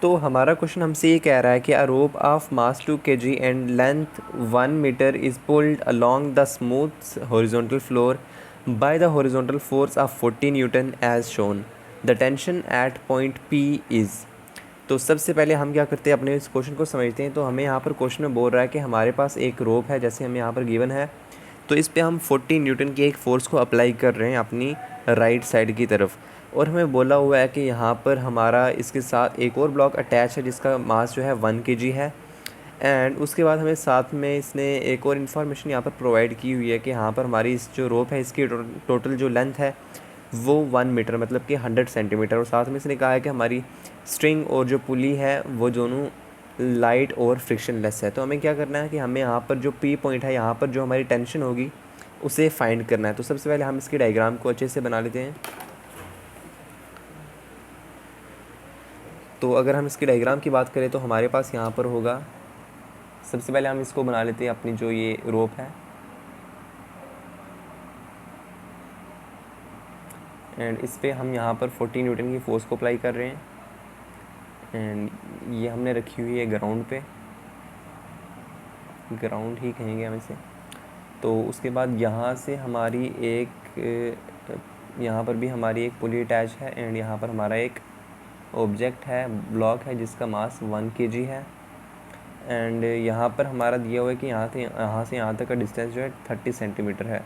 तो हमारा क्वेश्चन हमसे ये कह रहा है कि a rope of mass 2 kg and length 1 metre is pulled along the smooth horizontal floor by the horizontal force of 40 newton as shown. The tension at point P is. तो सबसे पहले हम क्या करते हैं, अपने इस क्वेश्चन को समझते हैं। तो हमें यहाँ पर क्वेश्चन में बोल रहा है कि हमारे पास एक रोप है, जैसे हमें यहाँ पर गिवन है, तो इस पे हम 40 न्यूटन की एक फ़ोर्स को अप्लाई कर रहे हैं अपनी राइट साइड की तरफ। और हमें बोला हुआ है कि यहाँ पर हमारा इसके साथ एक और ब्लॉक अटैच है जिसका मास जो है 1 kg है। एंड उसके बाद हमें साथ में इसने एक और इन्फॉर्मेशन यहाँ पर प्रोवाइड की हुई है कि यहाँ पर हमारी इस जो रोप है इसकी टोटल जो लेंथ है वो 1 मीटर मतलब कि 100 सेंटीमीटर। और साथ में इसने कहा है कि हमारी स्ट्रिंग और जो पुली है वो दोनों लाइट और फ्रिक्शन लेस है। तो हमें क्या करना है कि हमें यहाँ पर जो पी पॉइंट है, यहाँ पर जो हमारी टेंशन होगी उसे फाइंड करना है। तो सबसे पहले हम इसकी डायग्राम को अच्छे से बना लेते हैं। तो अगर हम इसकी डायग्राम की बात करें तो हमारे पास यहाँ पर होगा, सबसे पहले हम इसको बना लेते हैं अपनी जो ये रोप है, एंड इस पर हम यहाँ पर 40 न्यूटन की फोर्स को अप्लाई कर रहे हैं। एंड ये हमने रखी हुई है ग्राउंड पे, ग्राउंड ही कहेंगे हम इसे। तो उसके बाद यहाँ से हमारी एक यहाँ पर भी हमारी एक पुली अटैच है, एंड यहाँ पर हमारा एक ऑब्जेक्ट है, ब्लॉक है जिसका मास 1 kg है। एंड यहाँ पर हमारा दिया हुआ है कि यहाँ से यहाँ तक का डिस्टेंस जो है 30 सेंटीमीटर है।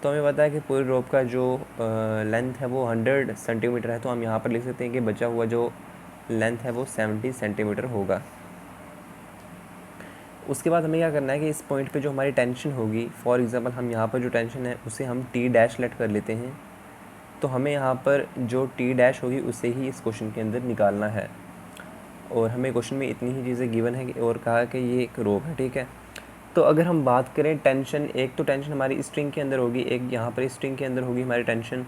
तो हमें पता है कि पूरी रोप का जो लेंथ है वो 100 सेंटीमीटर है। तो हम यहाँ पर लिख सकते हैं कि बचा हुआ जो लेंथ है वो 70 सेंटीमीटर होगा। उसके बाद हमें क्या करना है कि इस पॉइंट पे जो हमारी टेंशन होगी, फॉर एग्ज़ाम्पल हम यहाँ पर जो टेंशन है उसे हम टी डैश लेट कर लेते हैं। तो हमें यहाँ पर जो टी डैश होगी उसे ही इस क्वेश्चन के अंदर निकालना है। और हमें क्वेश्चन में इतनी ही चीज़ें गिवन है और कहा कि ये एक रोप है, ठीक है। तो अगर हम बात करें टेंशन, एक तो टेंशन हमारी स्ट्रिंग के अंदर होगी, एक यहाँ पर स्ट्रिंग के अंदर होगी हमारी टेंशन,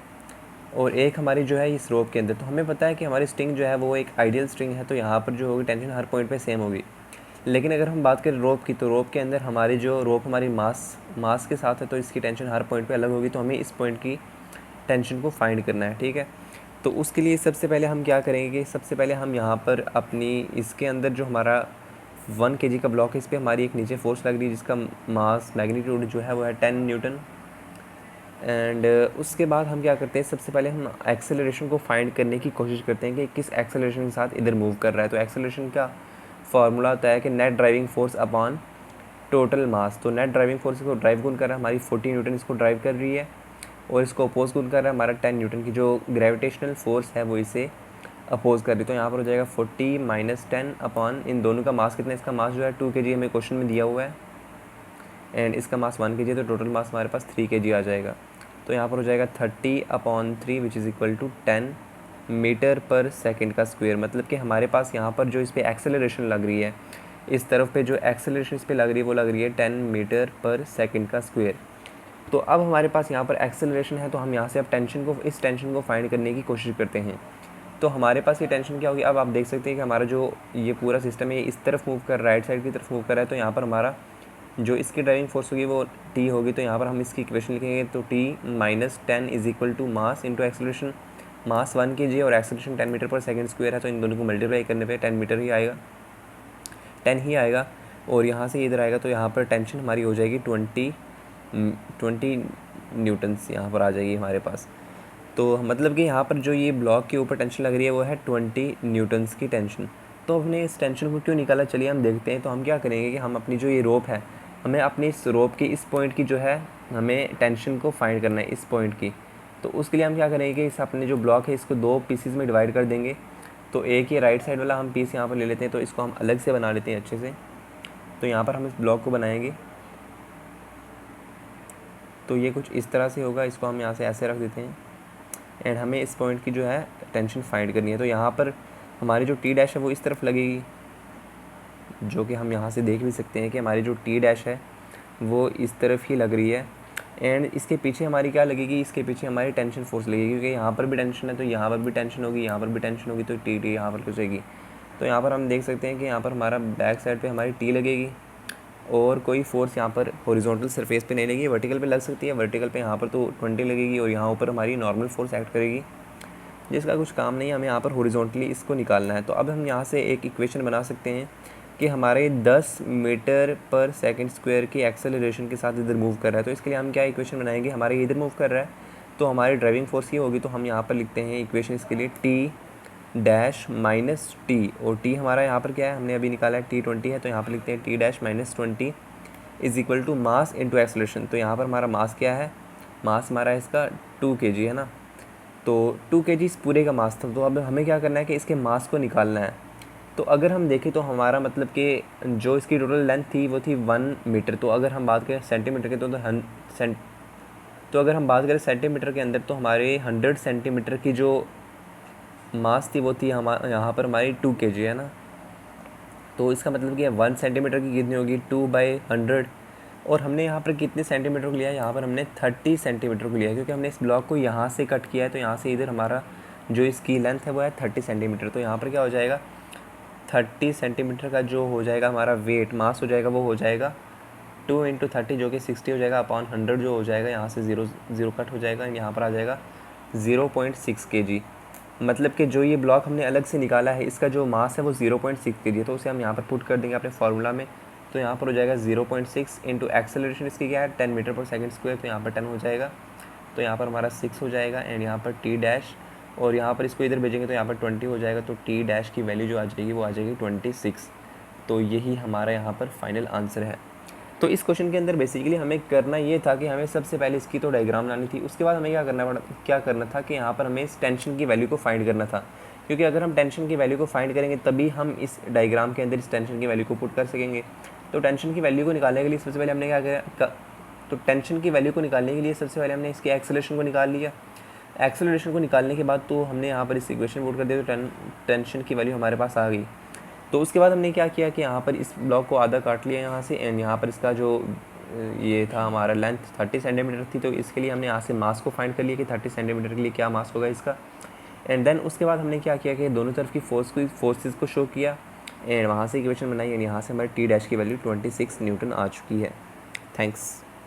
और एक हमारी जो है इस रोप के अंदर। तो हमें पता है कि हमारी स्ट्रिंग जो है वो एक आइडियल स्ट्रिंग है, तो यहाँ पर जो होगी टेंशन हर पॉइंट पे सेम होगी। लेकिन अगर हम बात करें रोप की, तो रोप के अंदर हमारी जो रोप हमारी मास के साथ है, तो इसकी टेंशन हर पॉइंट पे अलग होगी। तो हमें इस पॉइंट की टेंशन को फाइंड करना है, ठीक है। तो उसके लिए सबसे पहले हम क्या करेंगे, सबसे पहले हम यहाँ पर अपनी इसके अंदर जो हमारा 1 kg का ब्लॉक है, इस पर हमारी एक नीचे फोर्स लग रही है जिसका मास मैग्नीट्यूड जो है वो है 10 न्यूटन। एंड उसके बाद हम क्या करते हैं, सबसे पहले हम एक्सेलरेशन को फाइंड करने की कोशिश करते हैं कि किस एक्सेलरेशन के साथ इधर मूव कर रहा है। तो एक्सेलरेशन का फार्मूला होता है कि net driving force upon total mass. तो नेट ड्राइविंग फोर्स को ड्राइव गुण कर रहा है, हमारी 40 न्यूटन इसको ड्राइव कर रही है, और इसको अपोज गुण कर रहा है हमारा 10 न्यूटन की जो ग्रेविटेशनल फोर्स है वो इसे अपोज कर रही है। तो यहाँ पर हो जाएगा 40 माइनस 10 अपॉन इन दोनों का मास कितना है, इसका मास जो है 2 kg हमें क्वेश्चन में दिया हुआ है, एंड इसका मास 1 kg है, तो टोटल मास हमारे पास 3 kg आ जाएगा। तो यहाँ पर हो जाएगा 30/3 which is equal to 10 metre per second का स्क्वायर। मतलब कि हमारे पास यहाँ पर जो इस पर एक्सेलरेशन लग रही है, इस तरफ पे जो एक्सेलरेशन इस पर लग रही है वो लग रही है 10 मीटर पर सेकेंड का स्क्वायर। तो अब हमारे पास यहाँ पर एक्सेलरेशन है, तो हम यहाँ से अब इस टेंशन को फाइंड करने की कोशिश करते हैं। तो हमारे पास ये टेंशन क्या होगी, अब आप देख सकते हैं कि हमारा जो ये पूरा सिस्टम है इस तरफ मूव कर रहा है, राइट साइड की तरफ मूव कर रहा है। तो यहाँ पर हमारा जो इसकी ड्राइविंग फोर्स होगी वो टी होगी। तो यहाँ पर हम इसकी इक्वेशन लिखेंगे, तो T minus 10 is equal to mass into acceleration. Mass 1 kg और acceleration 10 metre per second square है, तो इन दोनों को मल्टीप्लाई करने पे 10 मीटर ही आएगा, 10 ही आएगा। और यहाँ से इधर आएगा, तो यहाँ पर टेंशन हमारी हो जाएगी 20 न्यूटन्स यहाँ पर आ जाएगी हमारे पास। तो मतलब कि यहाँ पर जो ये ब्लॉक के ऊपर टेंशन लग रही है वो है 20 न्यूटन्स की टेंशन। तो हमने इस टेंशन को क्यों निकाला, चलिए हम देखते हैं। तो हम क्या करेंगे कि हम अपनी जो ये रोप है, हमें अपनी इस रोप की इस पॉइंट की जो है हमें टेंशन को फाइंड करना है, इस पॉइंट की। तो उसके लिए हम क्या करेंगे कि इस अपने जो ब्लॉक है इसको 2 पीसीज में डिवाइड कर देंगे। तो एक ये राइट साइड वाला हम पीस यहाँ पर ले लेते हैं, तो इसको हम अलग से बना लेते हैं अच्छे से। तो यहाँ पर हम इस ब्लॉक को बनाएंगे, तो ये कुछ इस तरह से होगा। इसको हम यहाँ से ऐसे रख देते हैं, एंड हमें इस पॉइंट की जो है टेंशन फाइंड करनी है। तो यहाँ पर हमारी जो टी डैश है वो इस तरफ लगेगी, जो कि हम यहाँ से देख भी सकते हैं कि हमारी जो टी डैश है वो इस तरफ ही लग रही है। एंड इसके पीछे हमारी क्या लगेगी, इसके पीछे हमारी टेंशन फोर्स लगेगी, क्योंकि यहाँ पर भी टेंशन है तो यहाँ पर भी टेंशन होगी, यहाँ पर भी टेंशन होगी, तो टी यहाँ पर लगेगी। तो यहाँ पर हम देख सकते हैं कि यहाँ पर हमारा बैक साइड पे हमारी टी लगेगी, और कोई फोर्स यहाँ पर हॉरिजॉन्टल सरफेस पे नहीं लगेगी, वर्टिकल पे लग सकती है। वर्टिकल पे यहाँ पर तो 20 लगेगी, और यहाँ ऊपर हमारी नॉर्मल फोर्स एक्ट करेगी। जिसका कुछ काम नहीं है, हमें यहाँ पर हॉरिजॉन्टली इसको निकालना है। तो अब हम यहाँ से एक इक्वेशन बना सकते हैं कि हमारे 10 मीटर पर सेकंड स्क्वायर की एक्सेलरेशन के साथ इधर मूव कर रहा है। तो इसके लिए हम क्या इक्वेशन बनाएंगे, हमारे इधर मूव कर रहा है तो हमारी ड्राइविंग फोर्स ये होगी। तो हम यहाँ पर लिखते हैं इक्वेशन इसके लिए टी डैश माइनस टी, और टी हमारा यहाँ पर क्या है, हमने अभी निकाला है T20 है, तो यहाँ पर लिखते हैं T dash minus 20 is equal to mass into acceleration. तो यहाँ पर हमारा मास क्या है, मास हमारा इसका 2 kg है ना, तो 2 kg इस पूरे का मास था। तो अब हमें क्या करना है कि इसके मास को निकालना है। तो अगर हम देखें तो हमारा मतलब कि जो इसकी टोटल लेंथ थी वो थी 1 मीटर। तो अगर हम बात करें सेंटीमीटर के तो अगर हम बात करें सेंटीमीटर के अंदर, तो हमारे 100 सेंटीमीटर की जो मास थी वो थी यहाँ पर हमारी 2 kg है ना। तो इसका मतलब कि 1 सेंटीमीटर की कितनी होगी, 2/100। और हमने यहाँ पर कितने सेंटीमीटर को लिया है, यहाँ पर हमने 30 सेंटीमीटर को लिया है, क्योंकि हमने इस ब्लॉक को यहाँ से कट किया है। तो यहाँ से इधर हमारा जो इसकी लेंथ है वो है 30 सेंटीमीटर। तो यहाँ पर क्या हो जाएगा, 30 सेंटीमीटर का जो हो जाएगा हमारा वेट मास हो जाएगा, वो हो जाएगा 2 × 30 जो कि 60 हो जाएगा अपॉन 100 जो हो जाएगा, यहाँ से 0 कट हो जाएगा, यहाँ पर आ जाएगा 0.6 kg। मतलब कि जो ये ब्लॉक हमने अलग से निकाला है इसका जो मास है वो 0.6 kg है। तो उसे हम यहाँ पर पुट कर देंगे अपने फार्मूला में। तो यहाँ पर हो जाएगा 0.6 इंटू एक्सेलरेशन इसकी क्या है 10 मीटर पर सेकंड स्क्वायर, तो यहाँ पर 10 हो जाएगा। तो यहाँ पर हमारा 6 हो जाएगा एंड यहाँ पर टी डैश, और यहाँ पर इसको इधर भेजेंगे तो यहाँ पर 20 हो जाएगा। तो टी डैश की वैल्यू जो आ जाएगी वो आ जाएगी 26। तो यही हमारा यहाँ पर फाइनल आंसर है। तो इस क्वेश्चन के अंदर बेसिकली हमें करना ये था कि हमें सबसे पहले इसकी तो डायग्राम लानी थी, उसके बाद हमें क्या करना था कि यहाँ पर हमें इस टेंशन की वैल्यू को फाइंड करना था। क्योंकि अगर हम टेंशन की वैल्यू को फाइंड करेंगे तभी हम इस डायग्राम के अंदर इस टेंशन की वैल्यू को पुट कर सकेंगे। तो टेंशन की वैल्यू को निकालने के लिए सबसे पहले हमने क्या किया, तो टेंशन की वैल्यू को निकालने के लिए सबसे पहले हमने इसके एक्सेलरेशन को निकाल लिया। एक्सेलरेशन को निकालने के बाद तो हमने यहाँ पर इस इक्वेशन पुट कर दिया, तो टेंशन की वैल्यू हमारे पास आ गई। तो उसके बाद हमने क्या किया कि यहाँ पर इस ब्लॉक को आधा काट लिया यहाँ से, एंड यहाँ पर इसका जो ये था हमारा लेंथ 30 सेंटीमीटर थी। तो इसके लिए हमने यहाँ से मास को फाइंड कर लिया कि 30 सेंटीमीटर के लिए क्या मास होगा इसका। एंड देन उसके बाद हमने क्या किया कि दोनों तरफ की फोर्सेस को शो किया एंड वहाँ से इक्वेशन बनाई, एंड यहाँ से हमारे टी डैश की वैल्यू 26 न्यूटन आ चुकी है। थैंक्स।